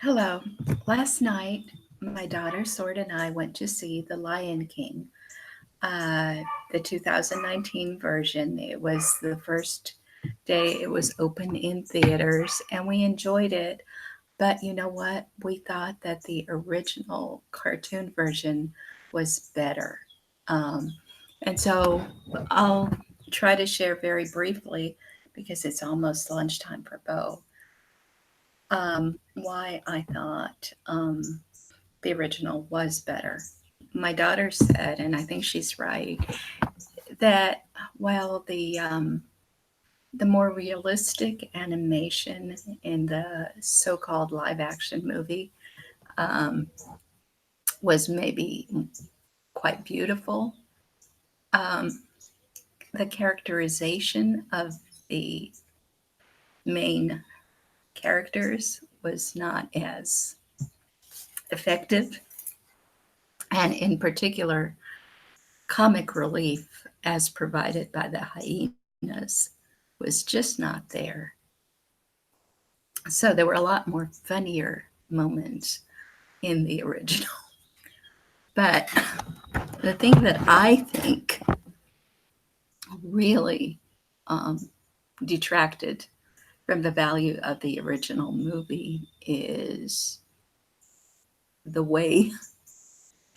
Hello. Last night, my daughter Sword and I went to see The Lion King, uh, the 2019 version. It was the first day it was open in theaters, and we enjoyed it. But you know what? We thought that the original cartoon version was better. Um, and so I'll try to share very briefly because it's almost lunchtime for Bo. Why I thought the original was better. My daughter said, and I think she's right, that while the more realistic animation in the so-called live action movie um, was maybe quite beautiful, um, the characterization of the main characters was not as effective, and in particular, comic relief as provided by the hyenas was just not there. So there were a lot more funnier moments in the original. But the thing that I think really um, detracted from the value of the original movie is the way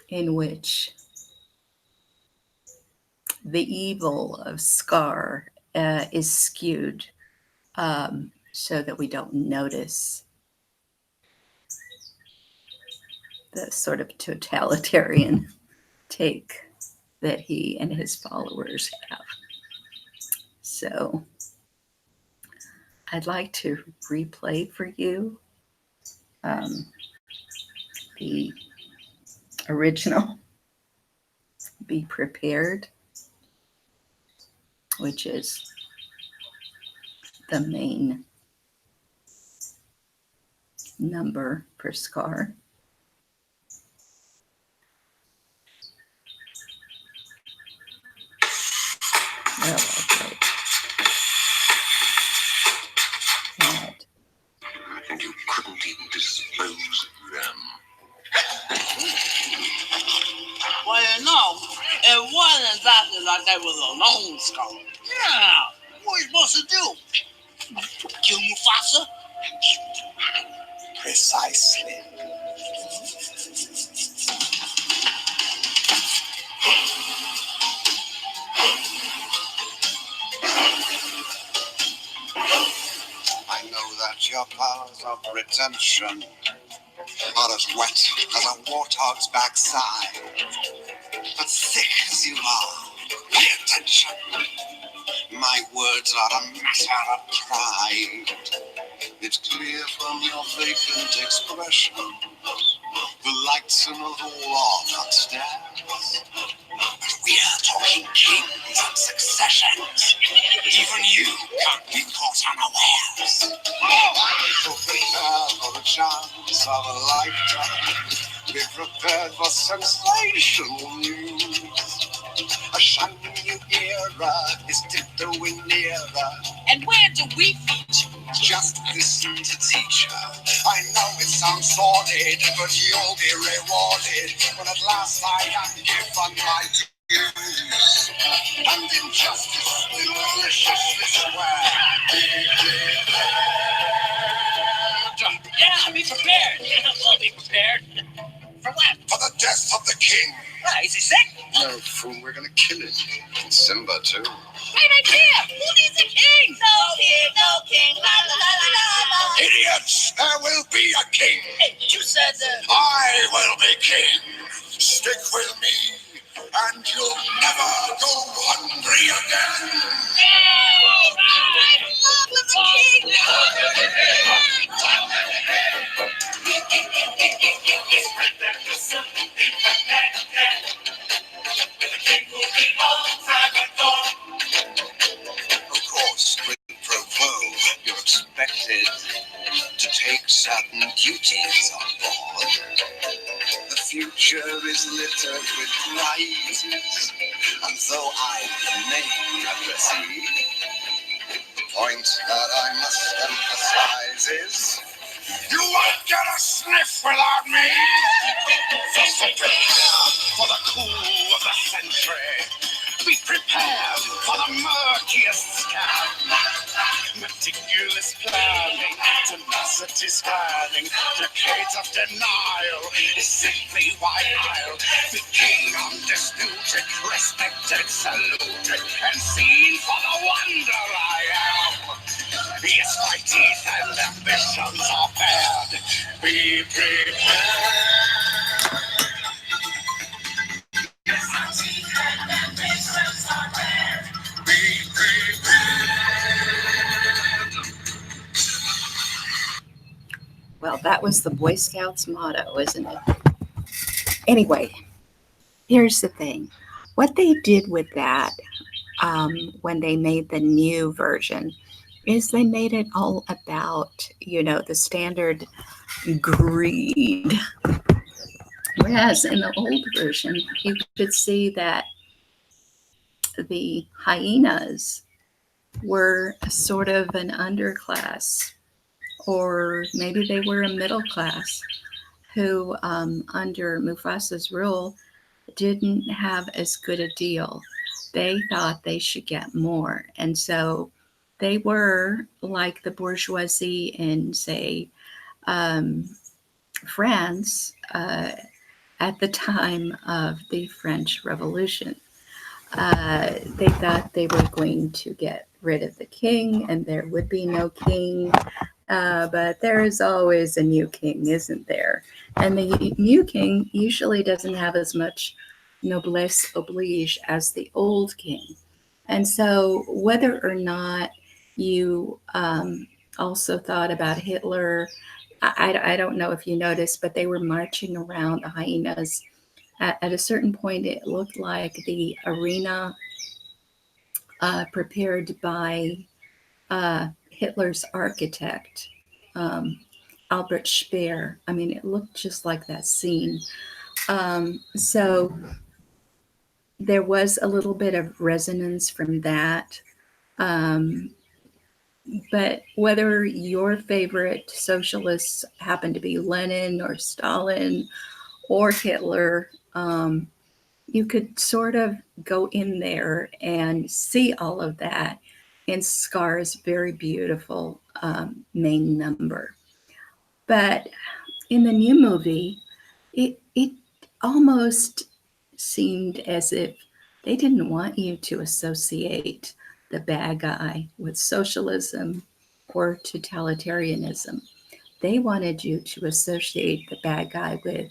in which the evil of Scar is skewed so that we don't notice the sort of totalitarian take that he and his followers have. So I'd like to replay for you um, the original Be Prepared, which is the main number for Scar. Oh, okay. That. And you couldn't even dispose of them. Well, it wasn't exactly like they was a lone star. Yeah, what are you supposed to do? Kill Mufasa? Precisely. I know that your powers of retention are as wet as a warthog's backside. But thick as you are, pay attention. My words are a matter of pride. It's clear from your vacant expression. The lights in the hall off upstairs. But we're talking kings and successions. Even you can't be caught unawares. So prepare for the chance of a lifetime. Be prepared for sensational news. A shining new era is tiptoeing nearer. And where do we feature? Just listen to teacher. I know it sounds sordid, but you'll be rewarded when at last I am given my dues. And injustice deliciously square. Yeah, be prepared. We'll be prepared. For what? For the death of the king. Is he sick? No, fool, we're gonna kill him. And Simba, too. Great idea! Who needs a king? No king, la la la la la. Idiots! There will be a king. Hey, you said I will be king. Stick with me, and you'll never go hungry again. I'm in love with the king! Of course, quid pro quo, you're expected to take certain duties on board. The future is littered with prizes, and though I'm the main addressee, the point that I must emphasize is You won't get a sniff without me. So prepare for the coup of the century. Be prepared for the murkiest scam. Meticulous planning, tenacity scanning, decades of denial is simply why I'll be king undisputed, respected, saluted, and seen for the wonder I am. Yes, my teeth and ambitions are bared. Be prepared. Yes, my teeth and ambitions are bared. Be prepared. Well, that was the Boy Scouts motto, isn't it? Anyway, here's the thing. What they did with that when they made the new version is they made it all about, the standard greed. Whereas in the old version, you could see that the hyenas were sort of an underclass, or maybe they were a middle class who, under Mufasa's rule, didn't have as good a deal. They thought they should get more. And so they were like the bourgeoisie in, say, France at the time of the French Revolution. They thought they were going to get rid of the king and there would be no king. But there is always a new king, isn't there? And the new king usually doesn't have as much noblesse oblige as the old king. And so, whether or not you also thought about Hitler, I don't know if you noticed, but they were marching around the hyenas. At a certain point, it looked like the arena prepared by Hitler's architect, Albert Speer. I mean, it looked just like that scene. So there was a little bit of resonance from that. But whether your favorite socialists happen to be Lenin or Stalin or Hitler, you could sort of go in there and see all of that in Scar's very beautiful main number. But in the new movie, it almost seemed as if they didn't want you to associate the bad guy with socialism or totalitarianism. They wanted you to associate the bad guy with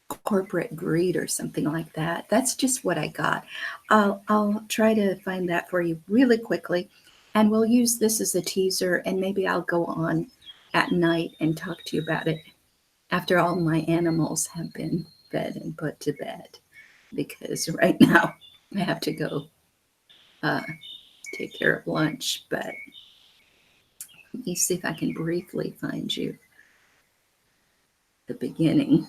corporate greed or something like that. That's just what I got. I'll try to find that for you really quickly, and we'll use this as a teaser, and maybe I'll go on at night and talk to you about it after all my animals have been fed and put to bed, because right now I have to go take care of lunch. But let me see if I can briefly find you the beginning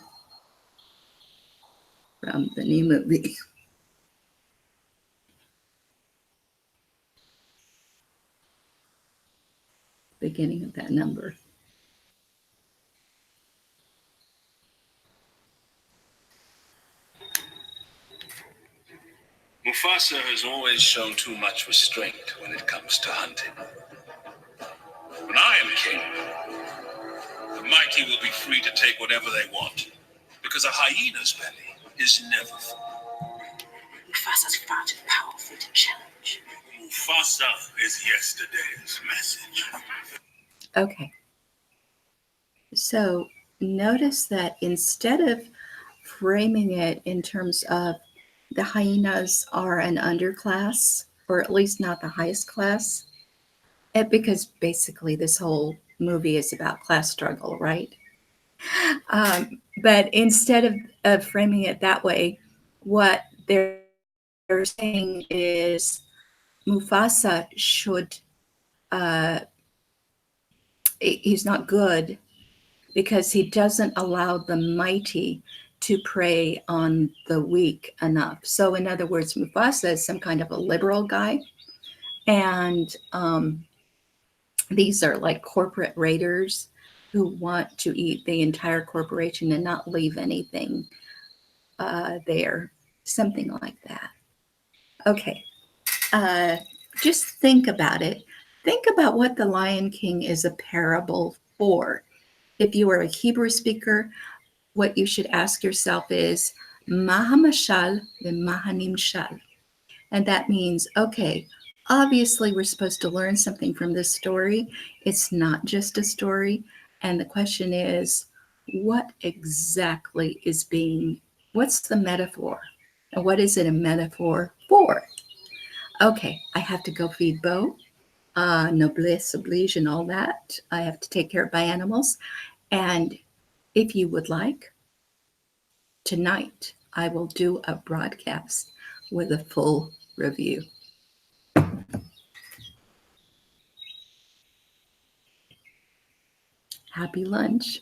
from the new movie. Beginning of that number. Mufasa has always shown too much restraint when it comes to hunting. When I am king, the mighty will be free to take whatever they want, because a hyena's belly is never full. Mufasa's far too powerful to challenge. Mufasa is yesterday's message. Okay. So notice that instead of framing it in terms of the hyenas are an underclass, or at least not the highest class, because basically this whole movie is about class struggle, right? But instead of framing it that way, what they're saying is Mufasa should, he's not good because he doesn't allow the mighty to prey on the weak enough. So in other words, Mufasa is some kind of a liberal guy. And these are like corporate raiders. who want to eat the entire corporation and not leave anything there, something like that. Okay, just think about it. Think about what the Lion King is a parable for. If you are a Hebrew speaker, what you should ask yourself is, Maha mashal v'maha nimshal. And that means, okay, obviously we're supposed to learn something from this story. It's not just a story. And the question is, what exactly is what's the metaphor? And what is it a metaphor for? Okay, I have to go feed Bo, noblesse oblige and all that. I have to take care of my animals. And if you would like, tonight I will do a broadcast with a full review. Happy lunch.